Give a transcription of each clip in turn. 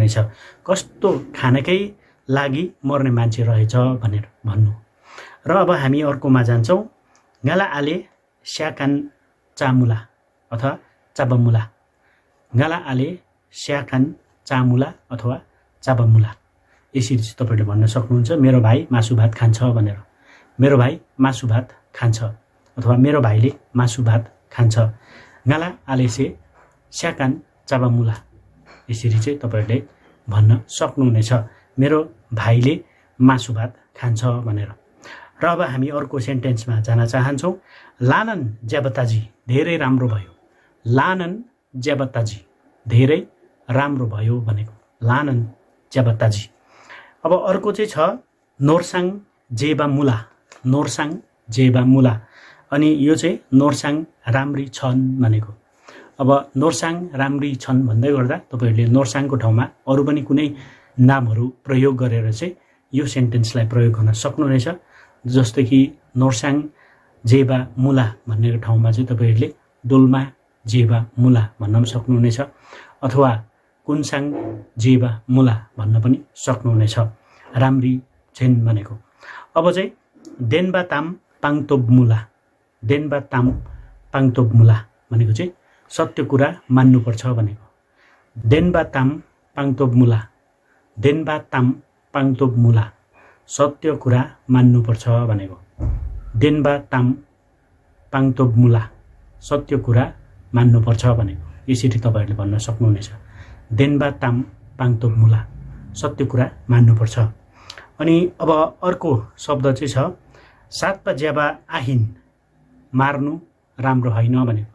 सक्नुहुनेछ। कस्तो खानकै लागि मर्ने मान्छे रहेछ भनेर भन्नु। र अब हामी अर्कोमा जान्छौँ। गाला आले स्याकान चामुला अथवा चाबामुला। गाला आले स्याकान चामुला अथवा चाबामुला। यसरी चाहिँ तपाईँले भन्न सक्नुहुन्छ मेरो भाइ मासु भात खान्छ भनेर। मेरो भाइ मासु भात खान्छ अथवा मेरो भाइले मासु भात खान्छ। गाला आलेसे स्याकान चाबामुला। यसरी चाहिँ तपाईँहरूले भन्न सक्नुहुनेछ मेरो भाइले मासु भात खान्छ भनेर। र अब हामी अर्को सेन्टेन्समा जान चाहन्छौँ। लानन ज्याबताजी धेरै राम्रो भयो। लानन ज्याबताजी धेरै राम्रो भयो भनेको लानन ज्याबताजी। अब अर्को चाहिँ छ नोर्साङ जेबा मुला। नोर्साङ जेबा मुला। अनि यो चाहिँ नोर्साङ राम्री छन् भनेको। अब नोर्साङ राम्री छन् भन्दै गर्दा तपाईँहरूले नोर्साङको ठाउँमा अरू पनि कुनै नामहरू प्रयोग गरेर चाहिँ यो सेन्टेन्सलाई प्रयोग गर्न सक्नुहुनेछ। जस्तो कि नोर्साङ जेबा मुला भन्ने ठाउँमा चाहिँ तपाईँहरूले डोल्मा जेबा मुला भन्न पनि सक्नुहुनेछ अथवा कुनसाङ जेबा मुला भन्न पनि सक्नुहुनेछ राम्री छन् भनेको। अब चाहिँ देनबा ताम पाङतोब मुला। देनबा ताम पाङतोब मुला भनेको चाहिँ सत्य कुरा मान्नुपर्छ भनेको। देनबा ताम पाङतोब मुला। देनबा ताम पाङतोब मुला सत्य कुरा मान्नुपर्छ भनेको। देनबा ताम पाङतोब मुला सत्य कुरा मान्नुपर्छ भनेको। यसरी तपाईँहरूले भन्न सक्नुहुनेछ देनबा ताम पाङतोब मुला सत्य कुरा मान्नुपर्छ। अनि अब अर्को शब्द चाहिँ छ सातपा ज्याबा आहिन मार्नु राम्रो होइन भनेको।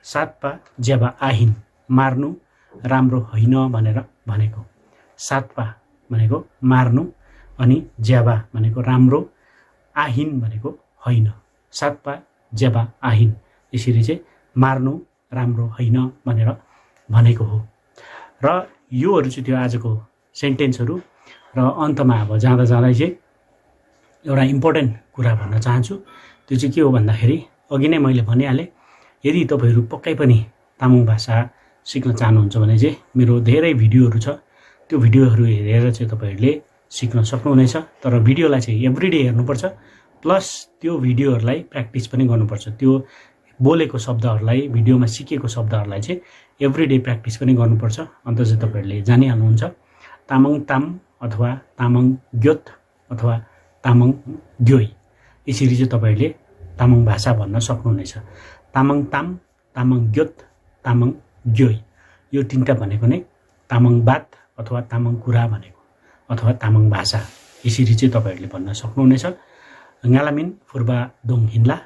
सातपा ज्याबा आहिन मार्नु राम्रो होइन भनेर भनेको। सातपा भनेको मार्नु अनि ज्याबा भनेको राम्रो आहिन भनेको होइन। सातपा ज्याबा आहिन यसरी चाहिँ मार्नु राम्रो होइन भनेर भनेको हो। र योहरू चाहिँ त्यो आजको सेन्टेन्सहरू। र अन्तमा अब जाँदा जाँदै चाहिँ एउटा इम्पोर्टेन्ट कुरा भन्न चाहन्छु। त्यो चाहिँ के हो भन्दाखेरि अघि नै मैले भनिहालेँ यदि तपाईँहरू पक्कै पनि तामाङ भाषा सिक्न चाहनुहुन्छ भने चाहिँ मेरो धेरै भिडियोहरू छ। त्यो भिडियोहरू हेरेर चाहिँ तपाईँहरूले सिक्न सक्नुहुनेछ। तर भिडियोलाई चाहिँ एभ्रिडे हेर्नुपर्छ प्लस त्यो भिडियोहरूलाई प्र्याक्टिस पनि गर्नुपर्छ। त्यो बोलेको शब्दहरूलाई भिडियोमा सिकेको शब्दहरूलाई चाहिँ एभ्रिडे प्र्याक्टिस पनि गर्नुपर्छ। अन्त चाहिँ तपाईँहरूले जानिहाल्नुहुन्छ तामाङ ताम अथवा तामाङ ग्योत अथवा तामाङ ग्योई। यसरी चाहिँ तपाईँहरूले तामाङ भाषा भन्न सक्नुहुनेछ। तामाङ ताम तामाङ ग्योत तामाङ ग्योई यो तिनवटा भनेको नै तामाङ बात अथवा तामाङ कुरा भनेको अथवा तामाङ भाषा। यसरी चाहिँ तपाईँहरूले भन्न सक्नुहुनेछ। गालामिन फुर्बा दोङ हिन्ला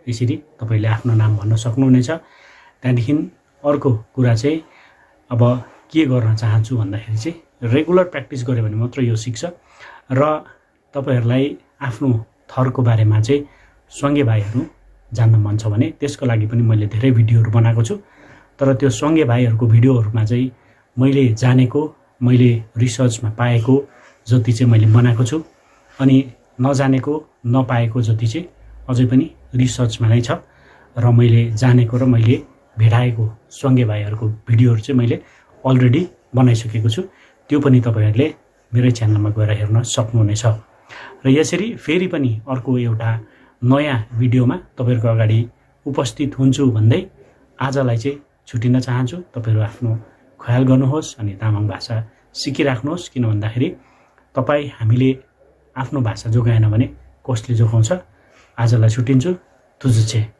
यसरी तपाईँले आफ्नो नाम भन्न सक्नुहुनेछ। त्यहाँदेखि अर्को कुरा चाहिँ अब के गर्न चाहन्छु भन्दाखेरि चाहिँ रेगुलर प्र्याक्टिस गऱ्यो भने मात्र यो सिक्छ। र तपाईँहरूलाई आफ्नो थरको बारेमा चाहिँ सँगै भाइहरू जान्न मन छ भने त्यसको लागि पनि मैले धेरै भिडियोहरू बनाएको छु। तर त्यो सँगै भाइहरूको भिडियोहरूमा चाहिँ मैले जानेको मैले रिसर्चमा पाएको जति चाहिँ मैले बनाएको छु अनि नजानेको नपाएको जति चाहिँ अझै पनि रिसर्चमा नै छ। र मैले जानेको र मैले भेटाएको सँगै भाइहरूको भिडियोहरू चाहिँ मैले अलरेडी बनाइसकेको छु। त्यो पनि तपाईँहरूले मेरै च्यानलमा गएर हेर्न सक्नुहुनेछ। र यसरी फेरि पनि अर्को एउटा नयाँ भिडियोमा तपाईँहरूको अगाडि उपस्थित हुन्छु भन्दै आजलाई चाहिँ छुटिन चाहन्छु। तपाईँहरू आफ्नो ख्याल गर्नुहोस् अनि तामाङ भाषा सिकिराख्नुहोस्। किन भन्दाखेरि तपाईँ हामीले आफ्नो भाषा जोगाएन भने कसले जोगाउँछ। आजलाई छुटिन्छु। तुजुछे।